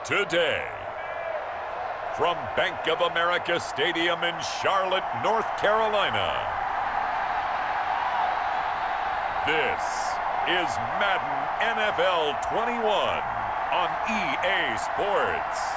today. From Bank of America Stadium in Charlotte, North Carolina, this is Madden NFL 21 on EA Sports.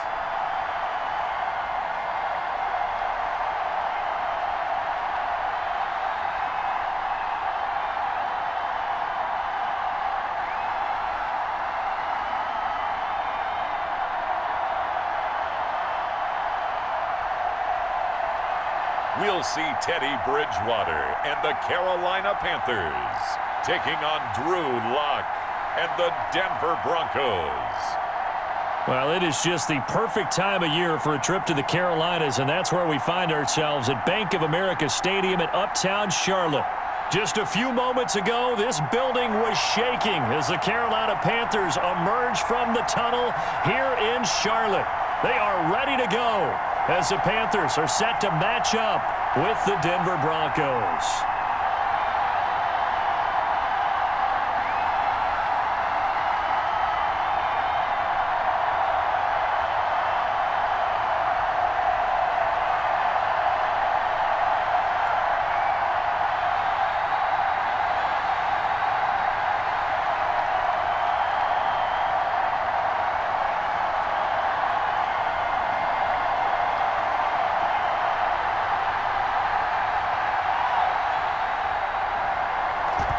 We'll see Teddy Bridgewater and the Carolina Panthers taking on Drew Lock and the Denver Broncos. Well, it is just the perfect time of year for a trip to the Carolinas, and that's where we find ourselves at Bank of America Stadium in Uptown Charlotte. Just a few moments ago, this building was shaking as the Carolina Panthers emerged from the tunnel here in Charlotte. They are ready to go as the Panthers are set to match up with the Denver Broncos.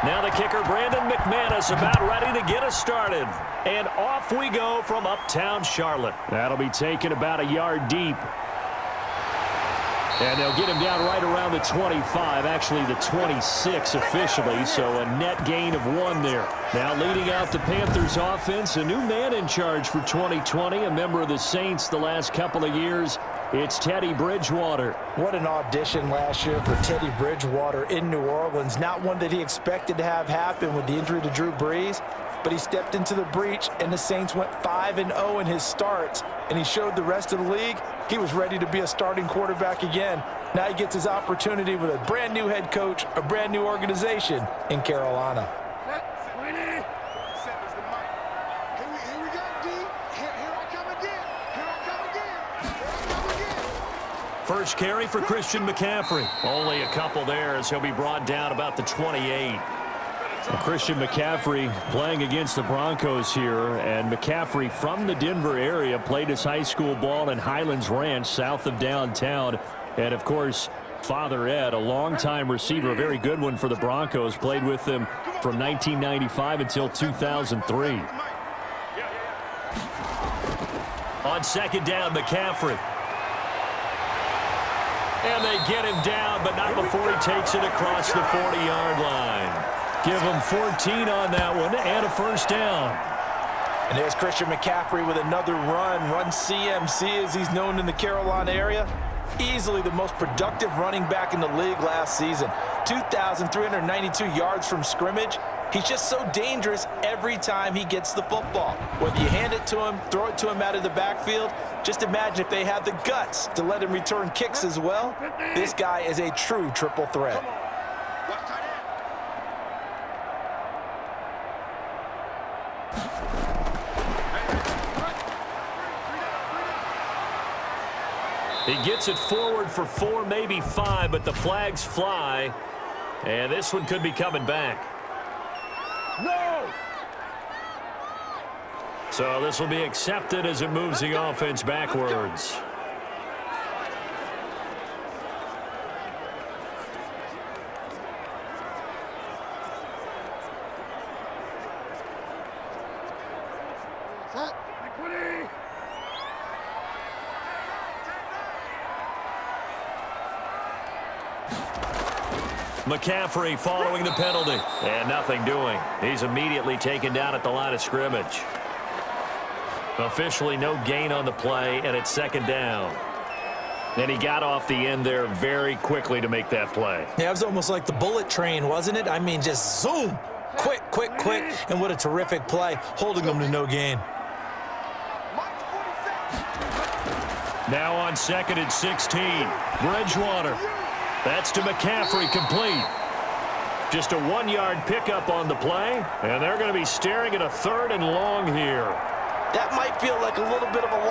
Now the kicker, Brandon McManus, about ready to get us started. And off we go from Uptown Charlotte. That'll be taken about a yard deep. And they'll get him down right around the 25, actually the 26 officially, so a net gain of 1 there. Now leading out the Panthers offense, a new man in charge for 2020, a member of the Saints the last couple of years. It's Teddy Bridgewater. What an audition last year for Teddy Bridgewater in New Orleans. Not one that he expected to have happen with the injury to Drew Brees, but he stepped into the breach, and the Saints went 5-0 in his starts, and he showed the rest of the league he was ready to be a starting quarterback again. Now he gets his opportunity with a brand-new head coach, a brand-new organization in Carolina. First carry for Christian McCaffrey. Only a couple there as he'll be brought down about the 28. Well, Christian McCaffrey playing against the Broncos here, and McCaffrey from the Denver area played his high school ball in Highlands Ranch south of downtown. And, of course, Father Ed, a longtime receiver, a very good one for the Broncos, played with them from 1995 until 2003. On second down, McCaffrey. And they get him down, but not before he takes it across the 40-yard line. Give him 14 on that one and a first down. And there's Christian McCaffrey with another run CMC as he's known in the Carolina area. Easily the most productive running back in the league last season. 2,392 yards from scrimmage. He's just so dangerous every time he gets the football. Whether you hand it to him, throw it to him out of the backfield, just imagine if they had the guts to let him return kicks as well. This guy is a true triple threat. He gets it forward for 4, maybe 5, but the flags fly. And this one could be coming back. No! So this will be accepted as it moves the offense backwards. McCaffrey following the penalty. And nothing doing. He's immediately taken down at the line of scrimmage. Officially no gain on the play, and it's second down. And he got off the end there very quickly to make that play. Yeah, it was almost like the bullet train, wasn't it? I mean, just zoom. Quick, quick, quick. And what a terrific play, holding them to no gain. Now on second and 16. Bridgewater. That's to McCaffrey, complete. Just a 1-yard pickup on the play, and they're going to be staring at a 3rd and long here. That might feel like a little bit of a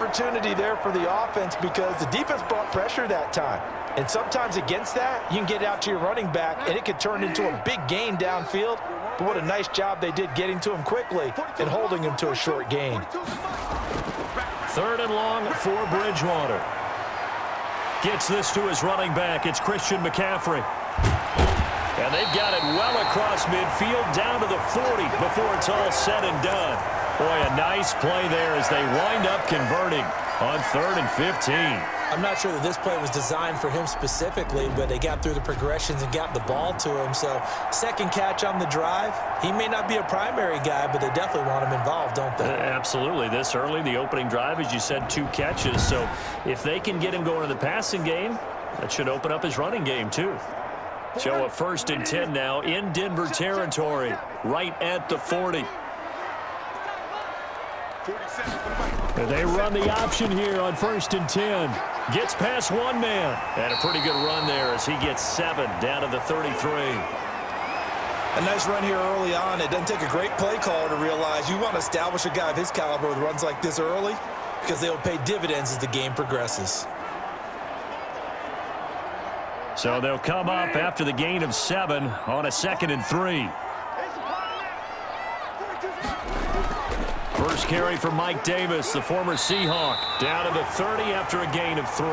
opportunity there for the offense because the defense brought pressure that time. And sometimes against that, you can get out to your running back, and it could turn into a big gain downfield. But what a nice job they did getting to him quickly and holding him to a short gain. 3rd and long for Bridgewater. Gets this to his running back. It's Christian McCaffrey. And they've got it well across midfield down to the 40 before it's all said and done. Boy, a nice play there as they wind up converting on 3rd and 15. I'm not sure that this play was designed for him specifically, but they got through the progressions and got the ball to him. So, second catch on the drive. He may not be a primary guy, but they definitely want him involved, don't they? Absolutely. This early, the opening drive, as you said, 2 catches. So, if they can get him going in the passing game, that should open up his running game, too. So, a 1st and 10 now in Denver territory, right at the 40. They run the option here on 1st and 10. Gets past one man. And a pretty good run there as he gets 7 down to the 33. A nice run here early on. It doesn't take a great play caller to realize you want to establish a guy of his caliber with runs like this early because they'll pay dividends as the game progresses. So they'll come up after the gain of 7 on a 2nd and 3. First carry for Mike Davis, the former Seahawk, down to the 30 after a gain of 3.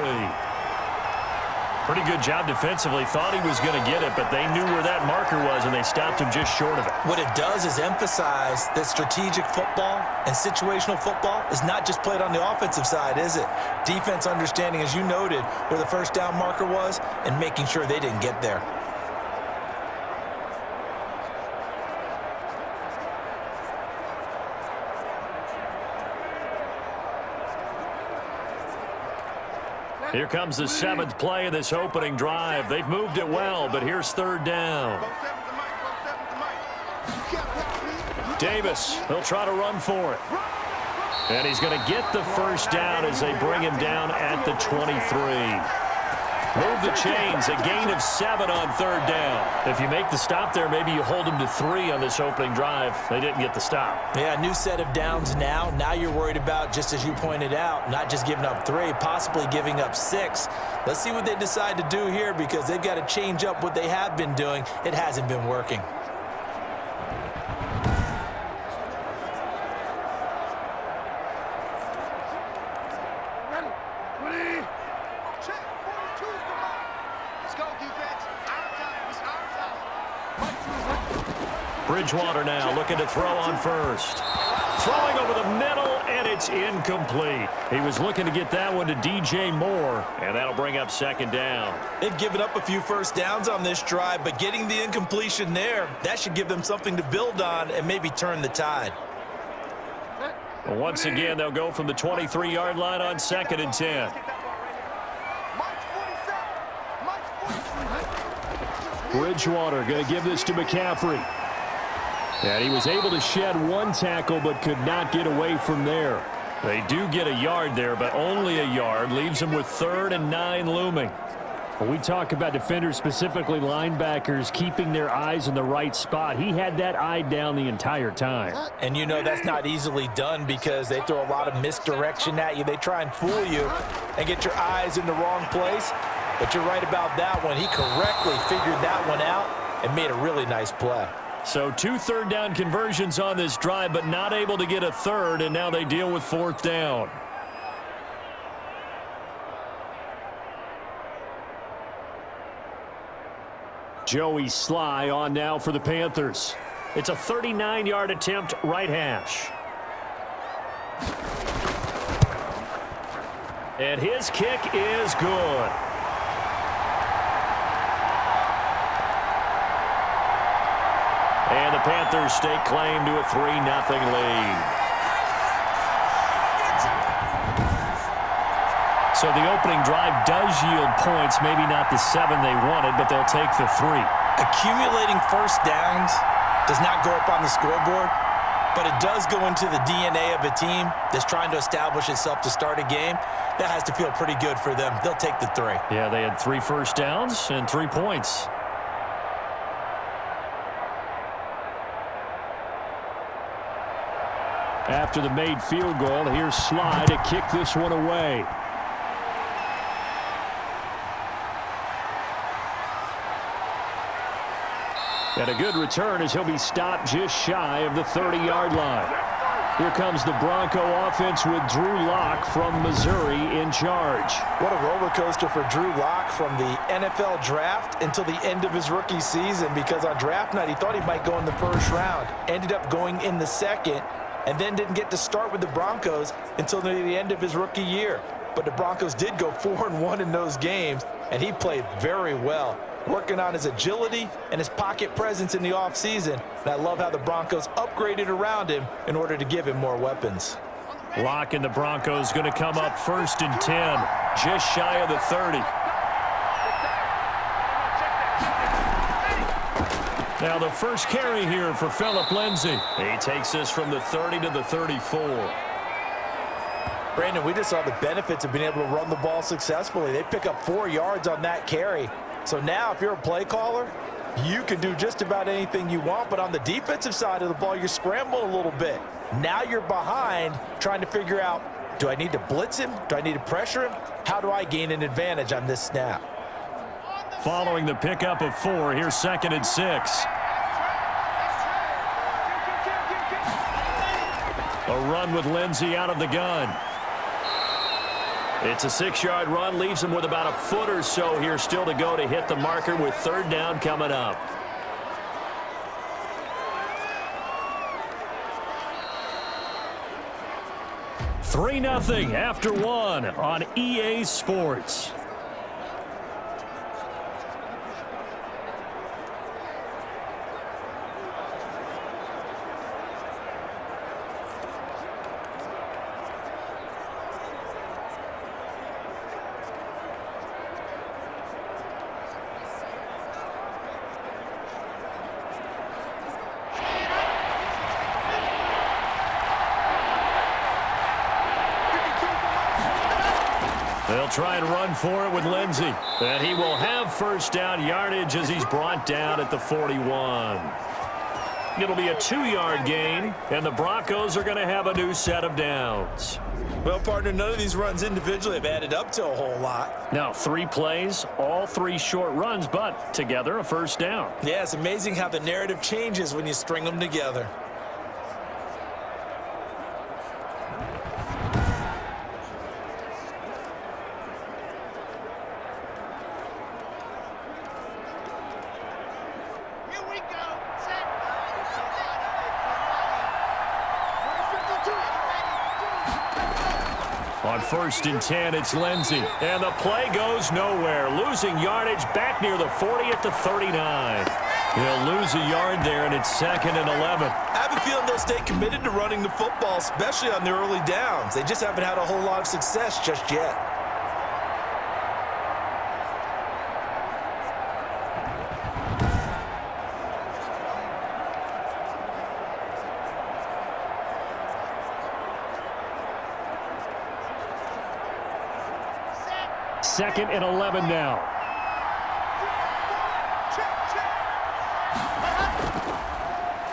Pretty good job defensively. Thought he was going to get it, but they knew where that marker was, and they stopped him just short of it. What it does is emphasize that strategic football and situational football is not just played on the offensive side, is it? Defense understanding, as you noted, where the first down marker was and making sure they didn't get there. Here comes the 7th play of this opening drive. They've moved it well, but here's 3rd down. Davis, he'll try to run for it. And he's going to get the first down as they bring him down at the 23. Move the chains, a gain of 7 on 3rd down. If you make the stop there, maybe you hold them to 3 on this opening drive. They didn't get the stop. Yeah, new set of downs now. Now you're worried about, just as you pointed out, not just giving up 3, possibly giving up 6. Let's see what they decide to do here because they've got to change up what they have been doing. It hasn't been working. Bridgewater now looking to throw on first. Throwing over the middle, and it's incomplete. He was looking to get that one to DJ Moore, and that'll bring up 2nd down. They've given up a few first downs on this drive, but getting the incompletion there, that should give them something to build on and maybe turn the tide. Well, once again, they'll go from the 23-yard line on 2nd and 10. Bridgewater going to give this to McCaffrey. And he was able to shed 1 tackle but could not get away from there. They do get a yard there, but only a yard. Leaves them with 3rd and 9 looming. When we talk about defenders, specifically linebackers, keeping their eyes in the right spot, he had that eye down the entire time. And you know that's not easily done because they throw a lot of misdirection at you. They try and fool you and get your eyes in the wrong place. But you're right about that one. He correctly figured that one out and made a really nice play. So 2 3rd down conversions on this drive, but not able to get a 3rd, and now they deal with 4th down. Joey Sly on now for the Panthers. It's a 39-yard attempt, right hash. And his kick is good. And the Panthers stake claim to a 3-0 lead. So the opening drive does yield points, maybe not the 7 they wanted, but they'll take the 3. Accumulating first downs does not go up on the scoreboard, but it does go into the DNA of a team that's trying to establish itself to start a game. That has to feel pretty good for them. They'll take the 3. Yeah, they had 3 first downs and 3 points. After the made field goal, here's Sly to kick this one away. And a good return as he'll be stopped just shy of the 30-yard line. Here comes the Bronco offense with Drew Lock from Missouri in charge. What a roller coaster for Drew Lock from the NFL draft until the end of his rookie season, because on draft night he thought he might go in the first round, ended up going in the second, and then didn't get to start with the Broncos until near the end of his rookie year. But the Broncos did go 4-1 in those games, and he played very well, working on his agility and his pocket presence in the offseason. And I love how the Broncos upgraded around him in order to give him more weapons. Lock and the Broncos going to come up 1st and 10, just shy of the 30. Now the first carry here for Phillip Lindsay. He takes this from the 30 to the 34. Brandon, we just saw the benefits of being able to run the ball successfully. They pick up 4 yards on that carry. So now if you're a play caller, you can do just about anything you want, but on the defensive side of the ball, you're scrambling a little bit. Now you're behind trying to figure out, do I need to blitz him? Do I need to pressure him? How do I gain an advantage on this snap? Following the pickup of 4, here's 2nd and 6. A run with Lindsay out of the gun. It's a 6-yard run, leaves him with about a foot or so here still to go to hit the marker with 3rd down coming up. Three 0 after 1 on EA Sports. They'll try and run for it with Lindsay. And he will have 1st down yardage as he's brought down at the 41. It'll be a 2-yard gain, and the Broncos are going to have a new set of downs. Well, partner, none of these runs individually have added up to a whole lot. Now, 3 plays, all 3 short runs, but together a 1st down. Yeah, it's amazing how the narrative changes when you string them together. On 1st and 10, it's Lindsay. And the play goes nowhere. Losing yardage back near the 40 at the 39. He'll lose a yard there, and it's 2nd and 11. I have a feeling they'll stay committed to running the football, especially on the early downs. They just haven't had a whole lot of success just yet. Second and 11 now.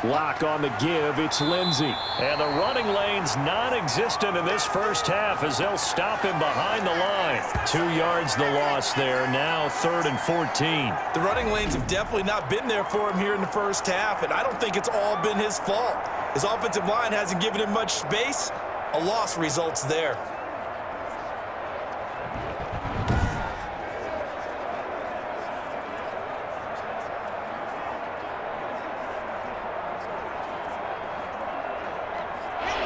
Lock on the give. It's Lindsay. And the running lane's non-existent in this first half as they'll stop him behind the line. 2 yards the loss there. Now 3rd and 14. The running lanes have definitely not been there for him here in the first half, and I don't think it's all been his fault. His offensive line hasn't given him much space. A loss results there.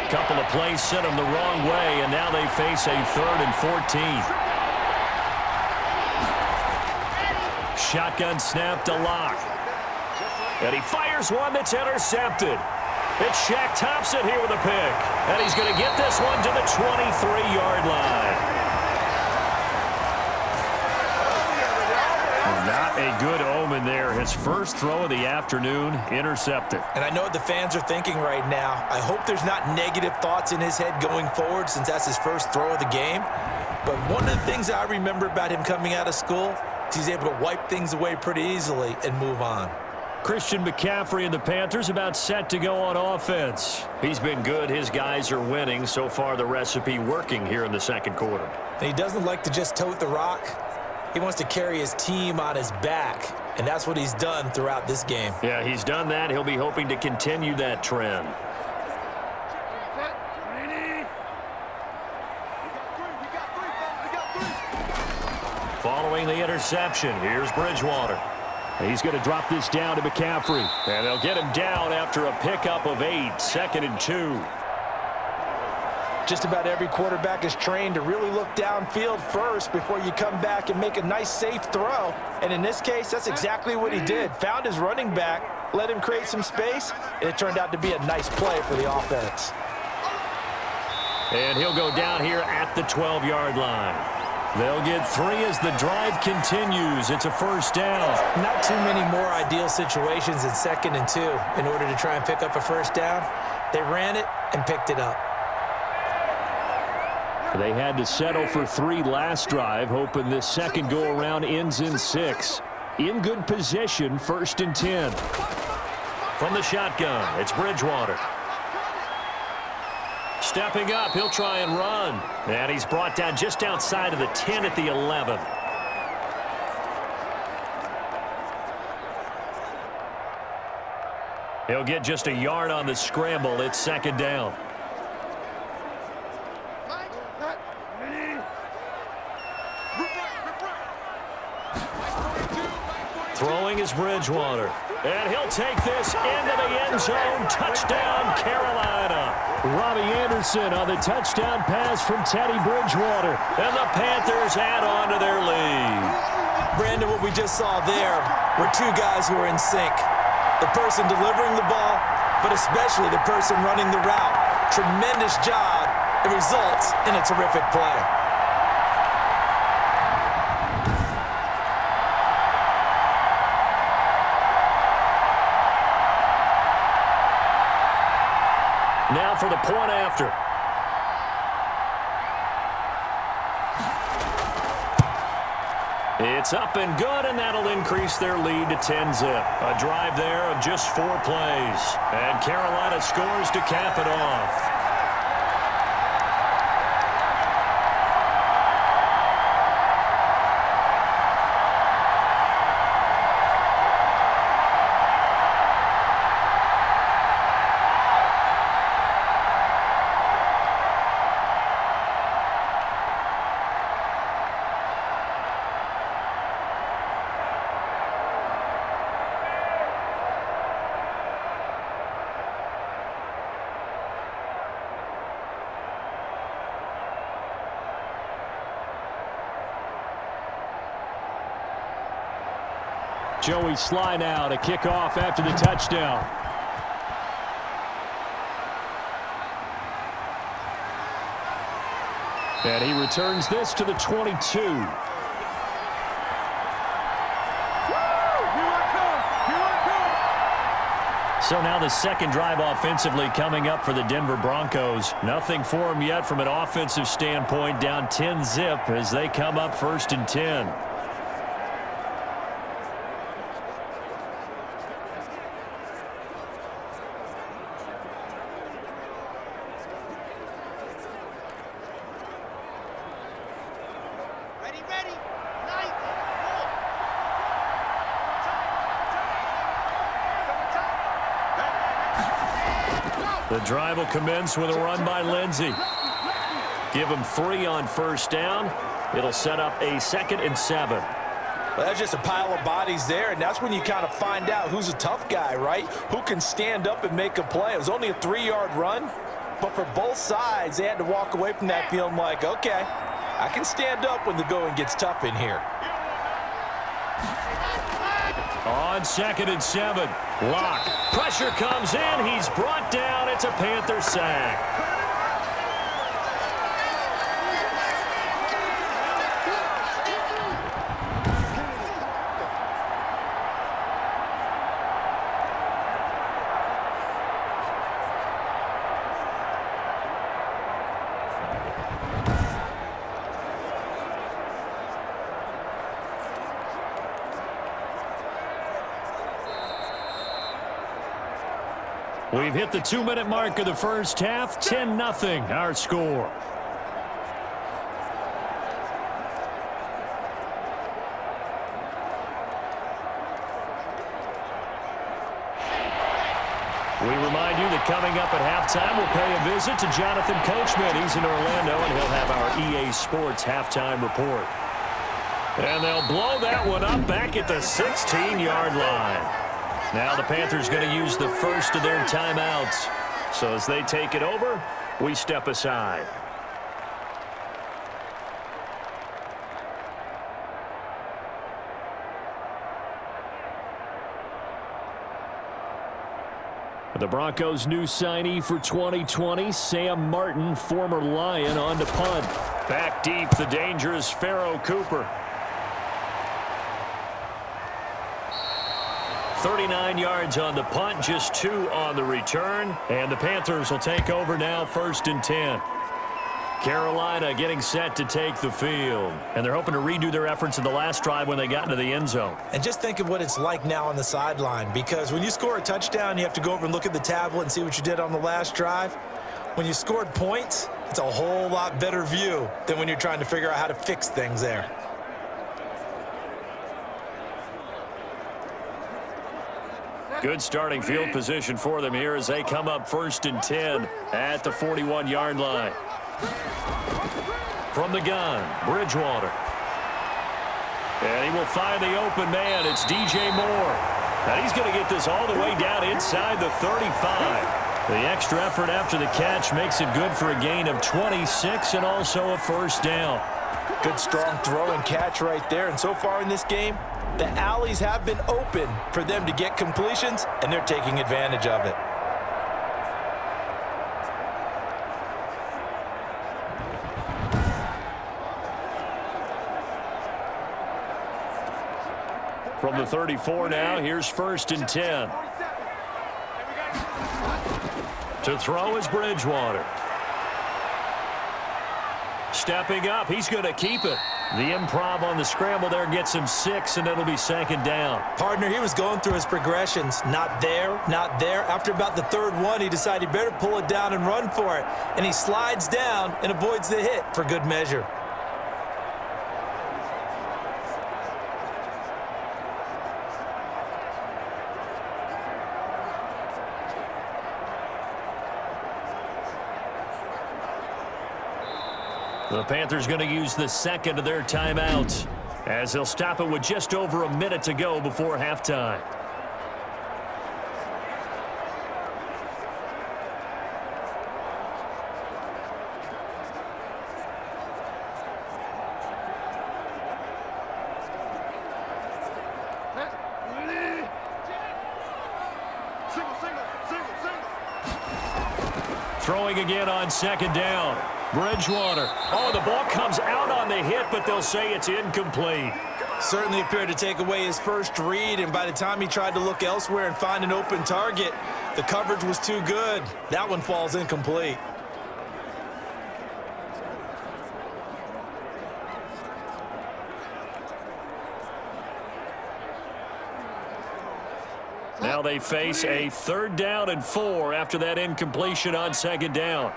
Couple of plays sent them the wrong way, and now they face a 3rd and 14. Shotgun snap to Lock. And he fires one that's intercepted. It's Shaq Thompson here with a pick. And he's going to get this one to the 23-yard line. Not a good omen there. His first throw of the afternoon intercepted. And I know what the fans are thinking right now. I hope there's not negative thoughts in his head going forward since that's his first throw of the game. But one of the things I remember about him coming out of school is he's able to wipe things away pretty easily and move on. Christian McCaffrey and the Panthers about set to go on offense. He's been good. His guys are winning. So far, the recipe working here in the second quarter. He doesn't like to just tote the rock. He wants to carry his team on his back, and that's what he's done throughout this game. Yeah, he's done that. He'll be hoping to continue that trend. Following the interception, here's Bridgewater. He's going to drop this down to McCaffrey. And they'll get him down after a pickup of 8, 2nd and 2. Just about every quarterback is trained to really look downfield first before you come back and make a nice, safe throw. And in this case, that's exactly what he did. Found his running back, let him create some space, and it turned out to be a nice play for the offense. And he'll go down here at the 12-yard line. They'll get 3 as the drive continues. It's a first down. Not too many more ideal situations in 2nd and 2 in order to try and pick up a first down. They ran it and picked it up. They had to settle for 3 last drive, hoping this second go-around ends in 6. In good position, 1st and 10. From the shotgun, it's Bridgewater. Stepping up, he'll try and run. And he's brought down just outside of the 10 at the 11. He'll get just a yard on the scramble. It's 2nd down. Throwing is Bridgewater. And he'll take this into the end zone. Touchdown, Carolina. Robbie Anderson on the touchdown pass from Teddy Bridgewater. And the Panthers add on to their lead. Brandon, what we just saw there were 2 guys who are in sync. The person delivering the ball, but especially the person running the route. Tremendous job. It results in a terrific play. Now for the point after. It's up and good, and that'll increase their lead to 10-zip. A drive there of just 4 plays. And Carolina scores to cap it off. Joey Sly now to kick off after the touchdown. And he returns this to the 22. So now the second drive offensively coming up for the Denver Broncos. Nothing for them yet from an offensive standpoint, down 10-zip as they come up 1st and 10. The drive will commence with a run by Lindsey. Give him 3 on first down. It'll set up a 2nd and 7. Well, that's just a pile of bodies there, and that's when you kind of find out who's a tough guy, right? Who can stand up and make a play. It was only a 3-yard run, but for both sides, they had to walk away from that feeling like, okay, I can stand up when the going gets tough in here. On 2nd and 7, Locke. Pressure comes in. He's brought down. It's a Panther sack. We've hit the 2-minute mark of the first half. 10-0 our score. We remind you that coming up at halftime, we'll pay a visit to Jonathan Coachman. He's in Orlando, and he'll have our EA Sports halftime report. And they'll blow that one up back at the 16-yard line. Now the Panthers going to use the first of their timeouts. So as they take it over, we step aside. The Broncos' new signee for 2020, Sam Martin, former Lion, on to punt. Back deep, the dangerous Pharaoh Cooper. 39 yards on the punt, just 2 on the return. And the Panthers will take over now, 1st and 10. Carolina getting set to take the field. And they're hoping to redo their efforts in the last drive when they got into the end zone. And just think of what it's like now on the sideline, because when you score a touchdown, you have to go over and look at the tablet and see what you did on the last drive. When you scored points, it's a whole lot better view than when you're trying to figure out how to fix things there. Good starting field position for them here as they come up 1st and 10 at the 41-yard line. From the gun, Bridgewater. And he will find the open man. It's DJ Moore. And he's going to get this all the way down inside the 35. The extra effort after the catch makes it good for a gain of 26 and also a 1st down. Good strong throw and catch right there. And so far in this game, the alleys have been open for them to get completions, and they're taking advantage of it. From the 34 now, here's 1st and 10. To throw is Bridgewater. Stepping up, he's going to keep it. The improv on the scramble there gets him 6, and it'll be 2nd down. Partner, he was going through his progressions. Not there, not there. After about the 3rd one, he decided he better pull it down and run for it. And he slides down and avoids the hit for good measure. The Panthers going to use the 2nd of their timeouts as they'll stop it with just over a minute to go before halftime. Throwing again on 2nd down. Bridgewater. Oh, the ball comes out on the hit, but they'll say it's incomplete. Certainly appeared to take away his first read, and by the time he tried to look elsewhere and find an open target, the coverage was too good. That one falls incomplete. Now they face a 3rd down and 4 after that incompletion on 2nd down.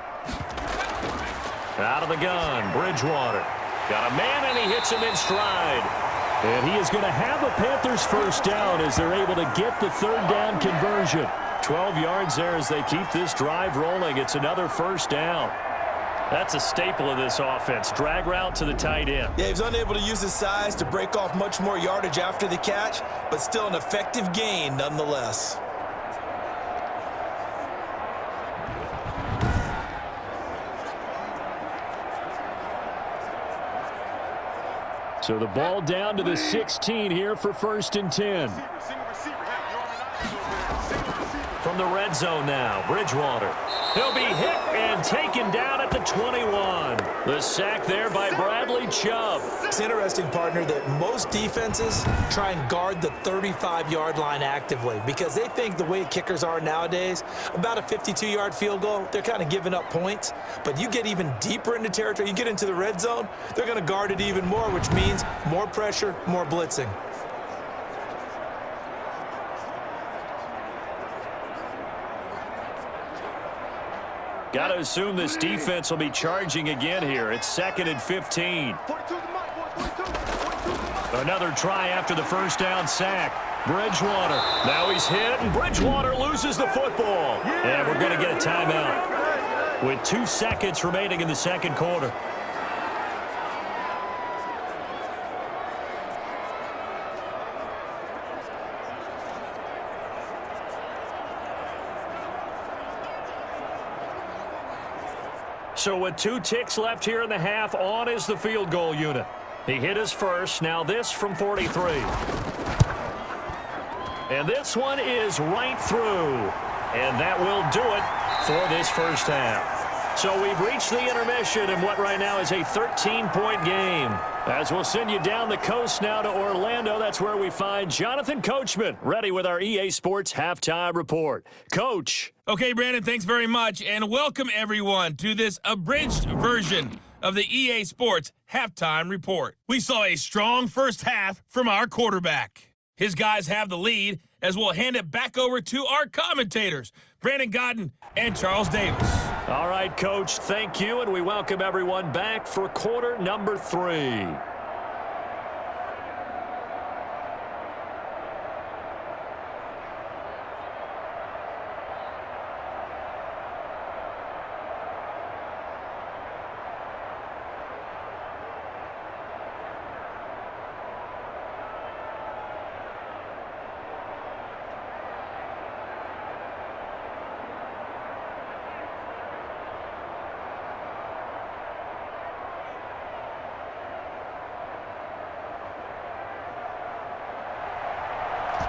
Out of the gun, Bridgewater. Got a man, and he hits him in stride. And he is going to have a Panthers 1st down as they're able to get the 3rd down conversion. 12 yards there as they keep this drive rolling. It's another 1st down. That's a staple of this offense. Drag route to the tight end. Yeah, he was unable to use his size to break off much more yardage after the catch, but still an effective gain nonetheless. So the ball down to the 16 here for 1st and 10. From the red zone now, Bridgewater. He'll be hit and taken down at the 21. The sack there by Bradley Chubb. It's interesting, partner, that most defenses try and guard the 35-yard line actively because they think the way kickers are nowadays, about a 52-yard field goal, they're kind of giving up points. But you get even deeper into territory, you get into the red zone, they're going to guard it even more, which means more pressure, more blitzing. Got to assume this defense will be charging again here. It's 2nd and 15. Another try after the first down sack. Bridgewater. Now he's hit, and Bridgewater loses the football. And we're going to get a timeout with 2 seconds remaining in the second quarter. So with 2 ticks left here in the half, on is the field goal unit. He hit his first. Now this from 43. And this one is right through. And that will do it for this first half. So we've reached the intermission in what right now is a 13-point game. As we'll send you down the coast now to Orlando, that's where we find Jonathan Coachman, ready with our EA Sports Halftime Report. Coach. Okay, Brandon, thanks very much, and welcome everyone to this abridged version of the EA Sports Halftime Report. We saw a strong first half from our quarterback. His guys have the lead, as we'll hand it back over to our commentators, Brandon Godden and Charles Davis. All right, Coach, thank you, and we welcome everyone back for quarter number 3.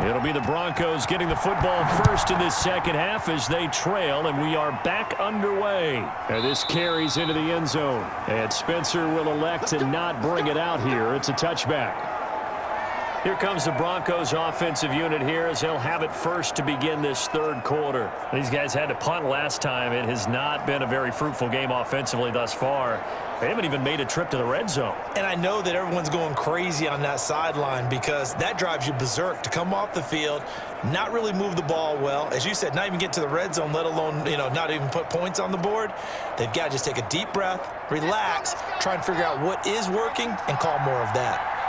It'll be the Broncos getting the football first in this second half as they trail, and we are back underway. And this carries into the end zone. And Spencer will elect to not bring it out here. It's a touchback. Here comes the Broncos offensive unit here as they'll have it first to begin this third quarter. These guys had to punt last time. It has not been a very fruitful game offensively thus far. They haven't even made a trip to the red zone. And I know that everyone's going crazy on that sideline because that drives you berserk to come off the field, not really move the ball well. As you said, not even get to the red zone, let alone, not even put points on the board. They've got to just take a deep breath, relax, try and figure out what is working and call more of that.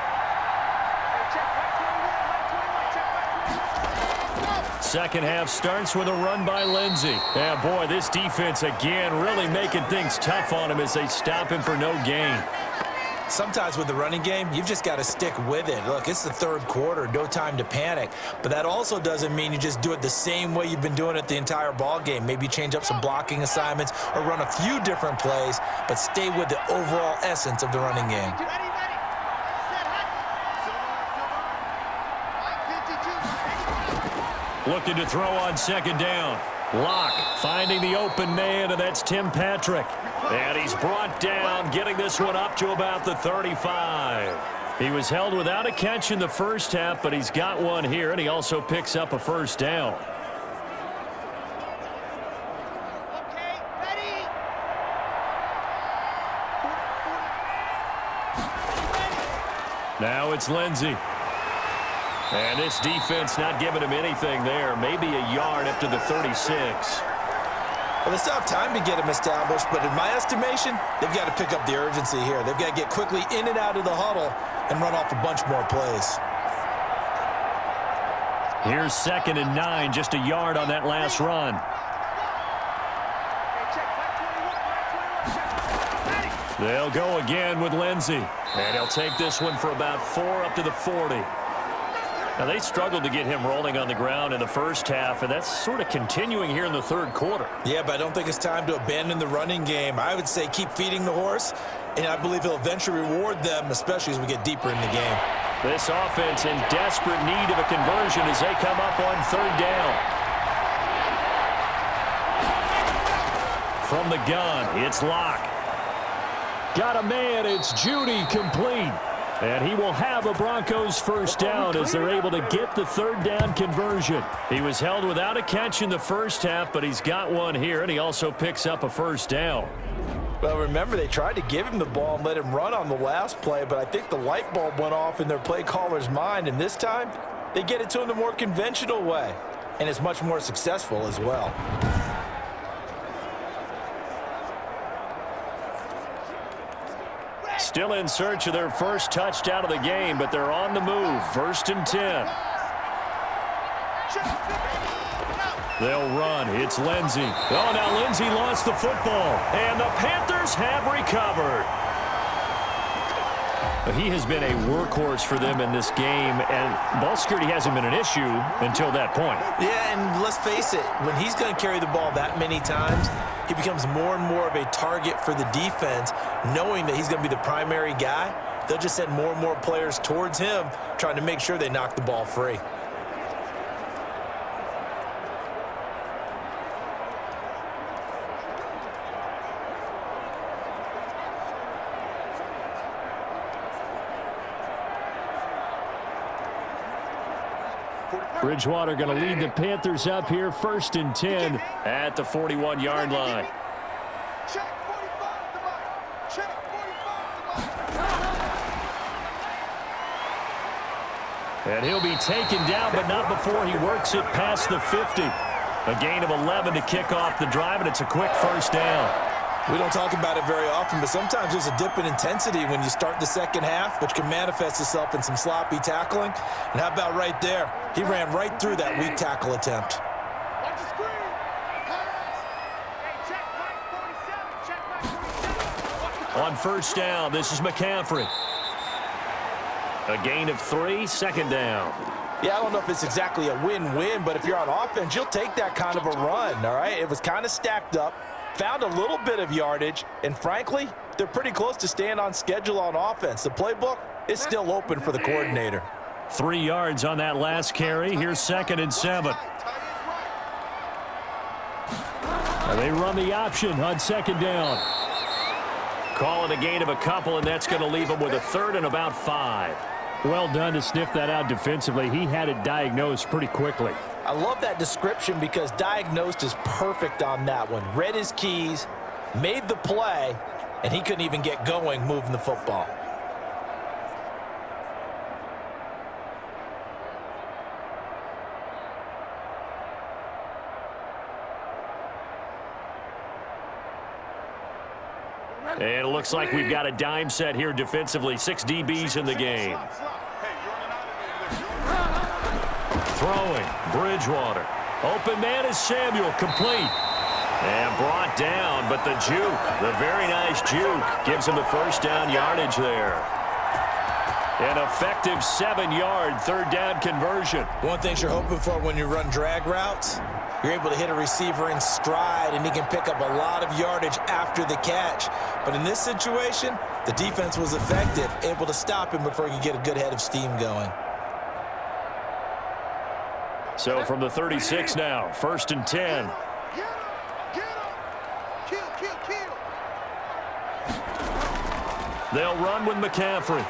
Second half starts with a run by Lindsey. Yeah, boy, this defense again really making things tough on him as they stop him for no gain. Sometimes with the running game, you've just got to stick with it. Look, it's the third quarter, no time to panic. But that also doesn't mean you just do it the same way you've been doing it the entire ball game. Maybe change up some blocking assignments or run a few different plays, but stay with the overall essence of the running game. Looking to throw on second down. Locke finding the open man, and that's Tim Patrick. And he's brought down, getting this one up to about the 35. He was held without a catch in the first half, but he's got one here, and he also picks up a first down. Okay, ready. Now it's Lindsey. And this defense not giving him anything there. Maybe a yard up to the 36. Well, they still have time to get him established, but in my estimation, they've got to pick up the urgency here. They've got to get quickly in and out of the huddle and run off a bunch more plays. Here's 2nd and 9, just a yard on that last run. They'll go again with Lindsey. And he'll take this one for about 4 up to the 40. Now, they struggled to get him rolling on the ground in the first half, and that's sort of continuing here in the third quarter. Yeah, but I don't think it's time to abandon the running game. I would say keep feeding the horse, and I believe he'll eventually reward them, especially as we get deeper in the game. This offense in desperate need of a conversion as they come up on third down. From the gun, it's Locke. Got a man, it's Judy, complete. And he will have a Broncos first down as they're able to get the third down conversion. He was held without a catch in the first half, but he's got one here, and he also picks up a first down. Well, remember, they tried to give him the ball and let him run on the last play, but I think the light bulb went off in their play caller's mind, and this time they get it to him the more conventional way, and it's much more successful as well. Still in search of their first touchdown of the game, but they're on the move. 1st and 10. They'll run. It's Lindsey. Oh, now Lindsey lost the football, and the Panthers have recovered. He has been a workhorse for them in this game, and ball security hasn't been an issue until that point. Yeah, and let's face it, when he's going to carry the ball that many times, he becomes more and more of a target for the defense, knowing that he's going to be the primary guy. They'll just send more and more players towards him, trying to make sure they knock the ball free. Bridgewater going to lead the Panthers up here, 1st and 10 at the 41-yard line. Check 45 to Mike. Check 45 to Mike. And he'll be taken down, but not before he works it past the 50. A gain of 11 to kick off the drive, and it's a quick 1st down. We don't talk about it very often, but sometimes there's a dip in intensity when you start the second half, which can manifest itself in some sloppy tackling. And how about right there? He ran right through that weak tackle attempt. Watch the screen. Hey, check Mike 47. Check Mike 47. On 1st down, this is McCaffrey. A gain of 3, 2nd down. Yeah, I don't know if it's exactly a win-win, but if you're on offense, you'll take that kind of a run, all right? It was kind of stacked up, found a little bit of yardage, and frankly, they're pretty close to staying on schedule on offense. The playbook is still open for the coordinator. 3 yards on that last carry. Here's 2nd and 7. And they run the option on 2nd down. Call it a gain of a couple, and that's going to leave them with a 3rd and about 5. Well done to sniff that out defensively. He had it diagnosed pretty quickly. I love that description because diagnosed is perfect on that one. Read his keys, made the play, and he couldn't even get going moving the football. And it looks like we've got a dime set here defensively. 6 DBs in the game. Throwing, Bridgewater. Open man is Samuel, complete. And brought down, but the juke, the very nice juke, gives him the 1st down yardage there. An effective 7-yard 3rd down conversion. One thing you're hoping for when you run drag routes, you're able to hit a receiver in stride, and he can pick up a lot of yardage after the catch. But in this situation, the defense was effective, able to stop him before he could get a good head of steam going. So from the 36 now, 1st and 10. Get him. Get him. Kill, kill, kill. They'll run with McCaffrey.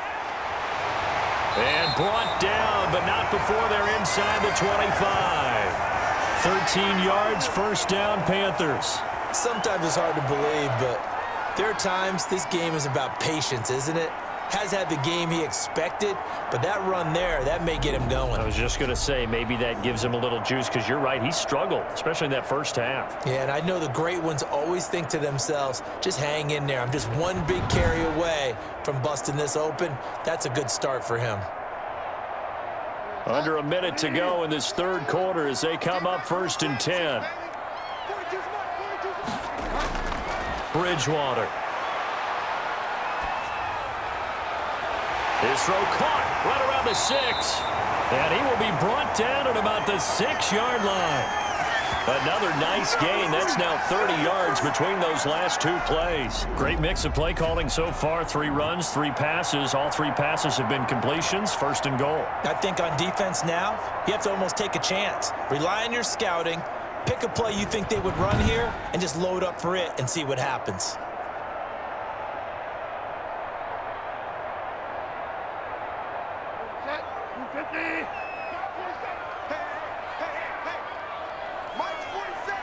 And brought down, but not before they're inside the 25. 13 yards, 1st down, Panthers. Sometimes it's hard to believe, but there are times this game is about patience, isn't it? Has had the game he expected, but that run there, that may get him going. I was just going to say, maybe that gives him a little juice, because you're right, he struggled, especially in that 1st half. Yeah, and I know the great ones always think to themselves, just hang in there. I'm just one big carry away from busting this open. That's a good start for him. Under a minute to go in this 3rd quarter as they come up 1st and 10. Bridgewater. His throw caught right around the 6. And he will be brought down at about the 6-yard line. Another nice gain. That's now 30 yards between those last 2 plays. Great mix of play calling so far. 3 runs, 3 passes. All 3 passes have been completions. 1st and goal. I think on defense now, you have to almost take a chance. Rely on your scouting. Pick a play you think they would run here and just load up for it and see what happens. Set. 250. Mike's 47.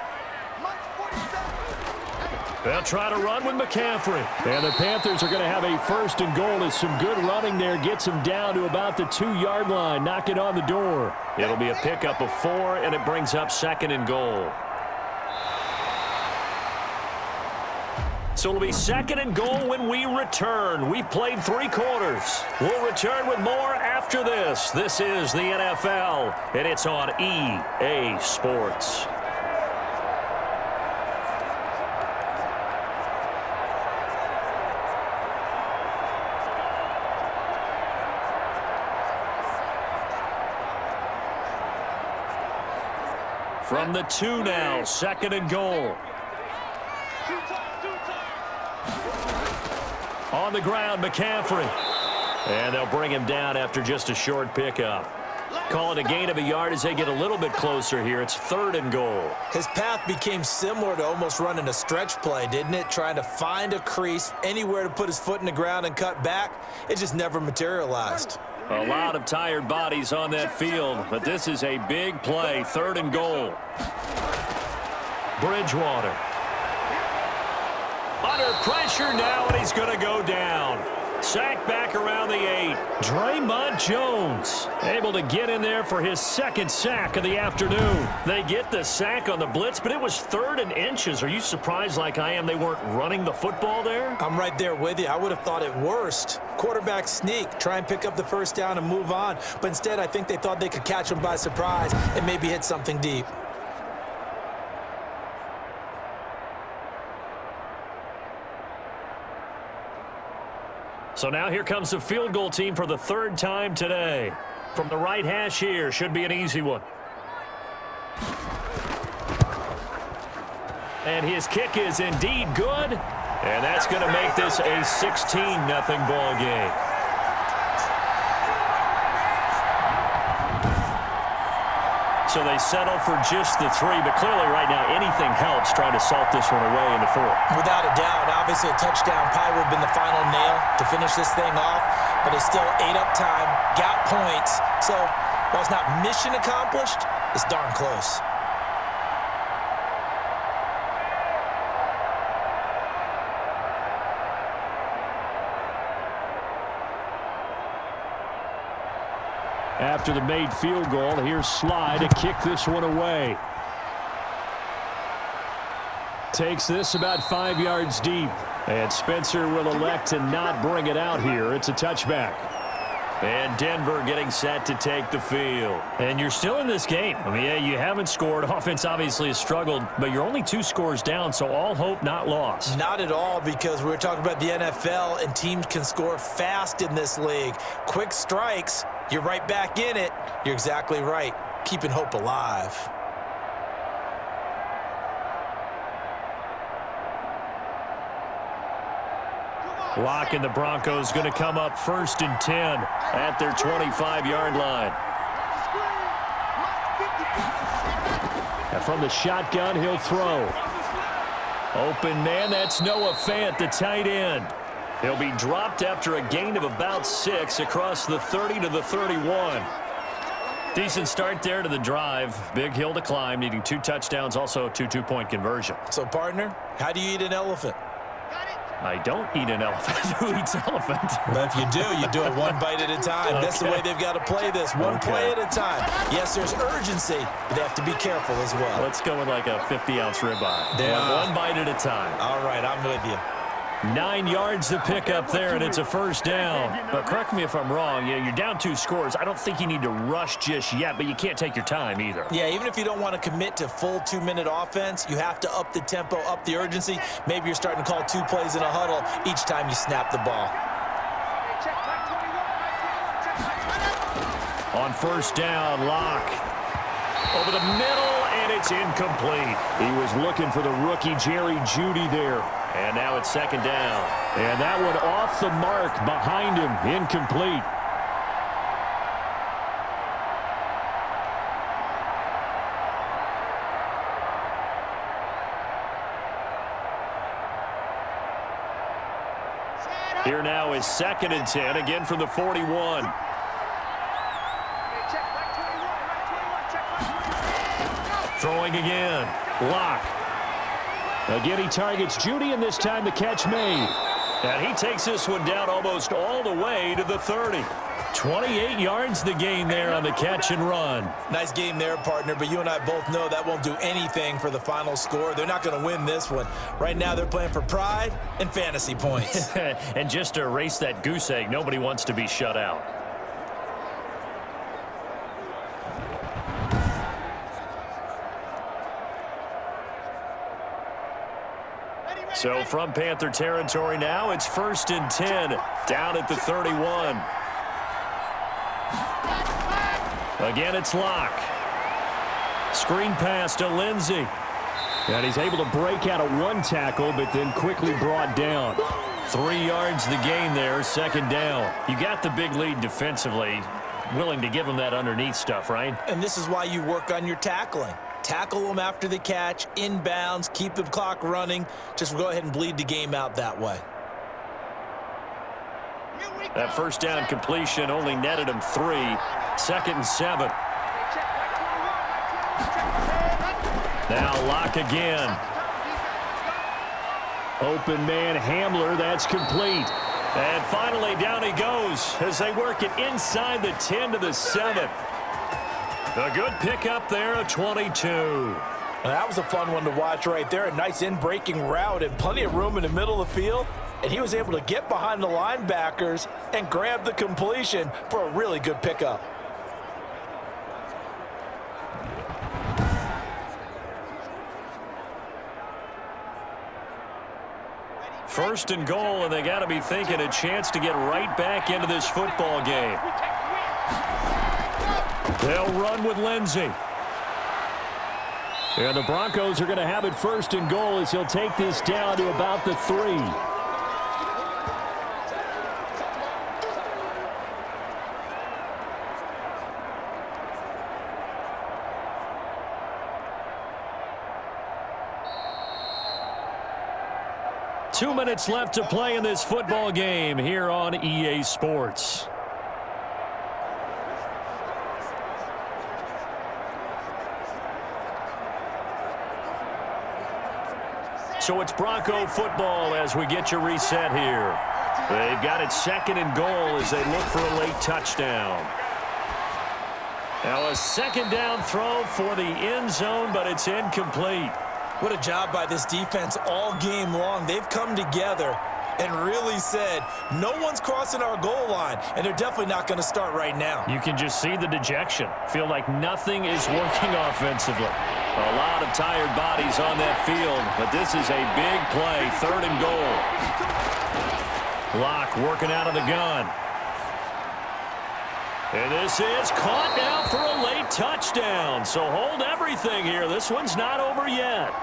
Mike's 47. They'll try to run with McCaffrey. And the Panthers are going to have a 1st and goal as some good running there gets them down to about the 2-yard line. Knock it on the door. It'll be a pickup of 4, and it brings up 2nd and goal. So it'll be 2nd and goal when we return. We've played 3 quarters. We'll return with more after this. This is the NFL, and it's on EA Sports. From the 2 now, 2nd and goal. On the ground, McCaffrey. And they'll bring him down after just a short pickup. Call it a gain of a yard as they get a little bit closer here. It's 3rd and goal. His path became similar to almost running a stretch play, didn't it? Trying to find a crease, anywhere to put his foot in the ground and cut back. It just never materialized. A lot of tired bodies on that field, but this is a big play. 3rd and goal. Bridgewater. Under pressure now, and he's going to go down. Sack back around the 8. Draymond Jones able to get in there for his 2nd sack of the afternoon. They get the sack on the blitz, but it was 3rd and inches. Are you surprised like I am they weren't running the football there? I'm right there with you. I would have thought it worst. Quarterback sneak, try and pick up the 1st down and move on. But instead, I think they thought they could catch him by surprise and maybe hit something deep. So now here comes the field goal team for the 3rd time today. From the right hash here, should be an easy one. And his kick is indeed good. And that's going to make this a 16-0 ball game. So they settle for just the 3, but clearly right now anything helps trying to salt this one away in the 4th. Without a doubt, obviously a touchdown probably would have been the final nail to finish this thing off, but it's still ate up time, got points. So while it's not mission accomplished, it's darn close. After the made field goal, here's Sly to kick this one away. Takes this about 5 yards deep. And Spencer will elect to not bring it out here. It's a touchback. And Denver getting set to take the field. And you're still in this game. I mean, yeah, you haven't scored. Offense obviously has struggled, but you're only 2 scores down, so all hope not lost. Not at all, because we were talking about the NFL, and teams can score fast in this league. Quick strikes, you're right back in it. You're exactly right. Keeping hope alive. Lock and the Broncos going to come up 1st and 10 at their 25-yard line. And from the shotgun, he'll throw. Open man, that's Noah Fant, the tight end. He'll be dropped after a gain of about 6 across the 30 to the 31. Decent start there to the drive. Big hill to climb, needing 2 touchdowns, also a 2 two-point conversion. So, partner, how do you eat an elephant? I don't eat an elephant. Who eats elephant? But if you do it one bite at a time. Okay. That's the way they've got to play this. One play at a time. Yes, there's urgency, but they have to be careful as well. Let's go with like a 50-ounce ribeye. One bite at a time. All right, I'm with you. 9 yards to pick up there, and it's a 1st down. But correct me if I'm wrong. You know, you're down 2 scores. I don't think you need to rush just yet, but you can't take your time either. Yeah, even if you don't want to commit to full 2-minute offense, you have to up the tempo, up the urgency. Maybe you're starting to call 2 plays in a huddle each time you snap the ball. On 1st down, Lock. Over the middle, and it's incomplete. He was looking for the rookie Jerry Jeudy there. And now it's 2nd down. And that one off the mark behind him. Incomplete. Here now is 2nd and 10, again from the 41. Throwing again. Lock. Again, he targets Jeudy, and this time the catch made. And he takes this one down almost all the way to the 30. 28 yards the gain there on the catch and run. Nice game there, partner, but you and I both know that won't do anything for the final score. They're not going to win this one. Right now, they're playing for pride and fantasy points. And just to erase that goose egg, nobody wants to be shut out. So from Panther territory now, it's 1st and 10, down at the 31. Again, it's Locke. Screen pass to Lindsey. And he's able to break out of one tackle, but then quickly brought down. 3 yards the gain there, 2nd down. You got the big lead defensively. Willing to give him that underneath stuff, right? And this is why you work on your tackling. Tackle them after the catch, inbounds, keep the clock running. Just go ahead and bleed the game out that way. That 1st down completion only netted him 3. 2nd and 7. Now Locke again. Open man Hamler, that's complete. And finally down he goes as they work it inside the 10 to the 7. A good pickup there, a 22. That was a fun one to watch right there. A nice in-breaking route and plenty of room in the middle of the field. And he was able to get behind the linebackers and grab the completion for a really good pickup. First and goal, and they got to be thinking a chance to get right back into this football game. They'll run with Lindsey. And the Broncos are going to have it 1st and goal as he'll take this down to about the 3. Two minutes left to play in this football game here on EA Sports. So it's Bronco football as we get you reset here. They've got it 2nd and goal as they look for a late touchdown. Now a 2nd down throw for the end zone, but it's incomplete. What a job by this defense all game long. They've come together and really said, no one's crossing our goal line, and they're definitely not going to start right now. You can just see the dejection. Feel like nothing is working offensively. A lot of tired bodies on that field, but this is a big play, 3rd and goal. Locke working out of the gun. And this is caught now for a late touchdown. So hold everything here. This one's not over yet.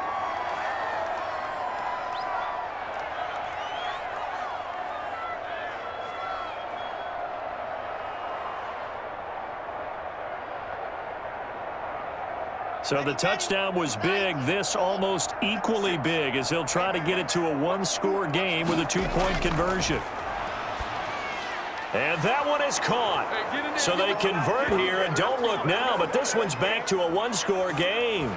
So the touchdown was big. This almost equally big as he'll try to get it to a 1-score game with a 2-point conversion. And that one is caught. So they convert here, and don't look now, but this one's back to a 1-score game.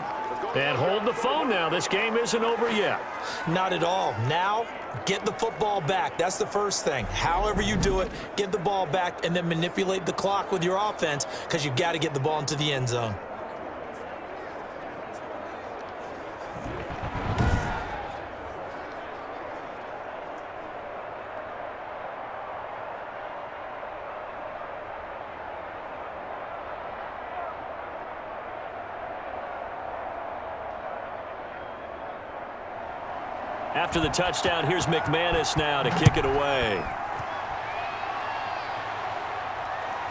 And hold the phone now. This game isn't over yet. Not at all. Now, get the football back. That's the first thing. However you do it, get the ball back and then manipulate the clock with your offense because you've got to get the ball into the end zone. After the touchdown, here's McManus now to kick it away.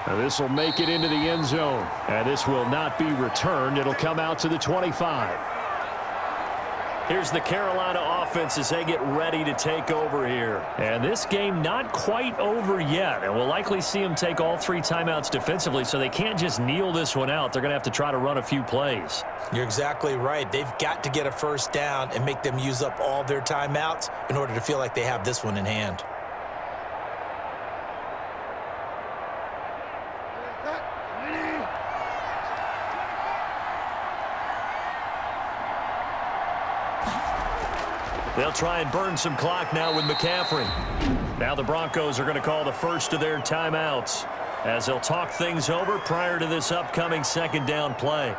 Now this will make it into the end zone. And this will not be returned. It'll come out to the 25. Here's the Carolina offense as they get ready to take over here. And this game not quite over yet. And we'll likely see them take all 3 timeouts defensively, so they can't just kneel this one out. They're going to have to try to run a few plays. You're exactly right. They've got to get a 1st down and make them use up all their timeouts in order to feel like they have this one in hand. They'll try and burn some clock now with McCaffrey. Now the Broncos are going to call the first of their timeouts as they'll talk things over prior to this upcoming second down play.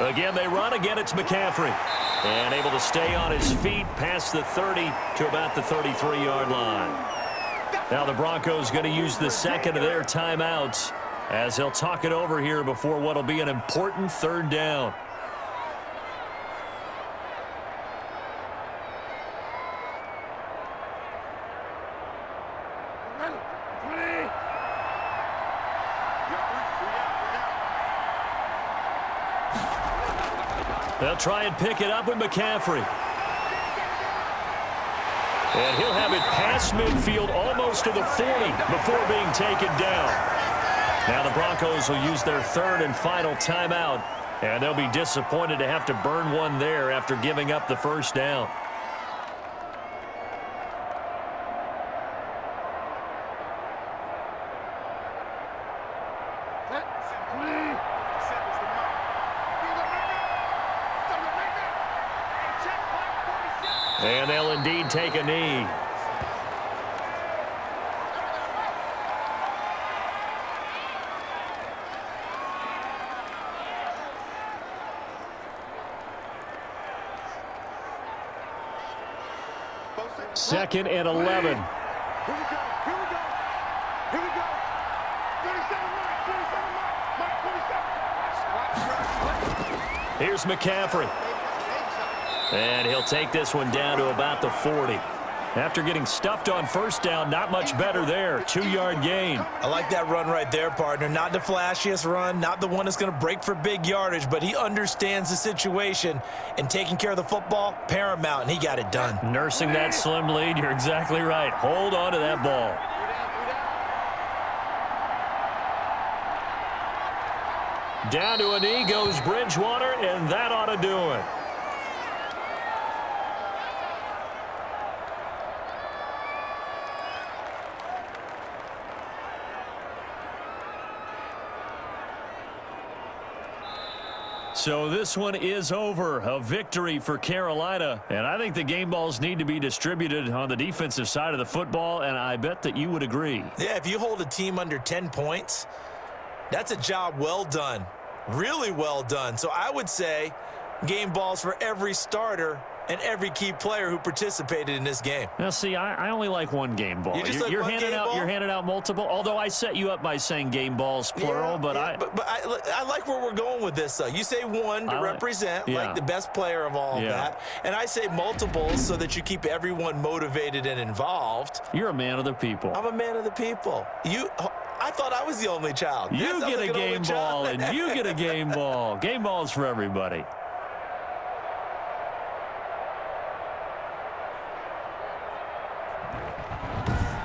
Again, they run. Again, it's McCaffrey. And able to stay on his feet past the 30 to about the 33-yard line. Now the Broncos going to use the second of their timeouts as they'll talk it over here before what will be an important third down. They'll try and pick it up with McCaffrey. And he'll have it past midfield almost to the 40 before being taken down. Now the Broncos will use their third and final timeout, and they'll be disappointed to have to burn one there after giving up the first down. And they'll indeed take a knee. Second and 11. Here we go. Here we go. Here we go. 37 mark. 27 mark. 27. Here's McCaffrey. And he'll take this one down to about the 40. After getting stuffed on first down, not much better there. 2-yard gain. I like that run right there, partner. Not the flashiest run, not the one that's going to break for big yardage, but he understands the situation, and taking care of the football, paramount, and he got it done. Nursing that slim lead, you're exactly right. Hold on to that ball. Down to a knee goes Bridgewater, and that ought to do it. So this one is over. A victory for Carolina. And I think the game balls need to be distributed on the defensive side of the football, and I bet that you would agree. Yeah, if you hold a team under 10 points, that's a job well done. Really well done. So I would say game balls for every starter and every key player who participated in this game. Now, see, I only like one game ball. You're handing out multiple. Although I set you up by saying game balls plural, but I like where we're going with this. Though you say one to represent like the best player of all of that, and I say multiples so that you keep everyone motivated and involved. You're a man of the people. I'm a man of the people. I thought I was the only child. You get a game ball, and you get a game ball. Game balls for everybody.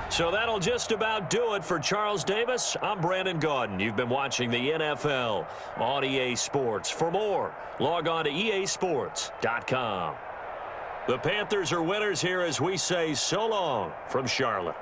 So that'll just about do it for Charles Davis. I'm Brandon Gaudin. You've been watching the NFL on EA Sports. For more, log on to easports.com. The Panthers are winners here as we say so long from Charlotte.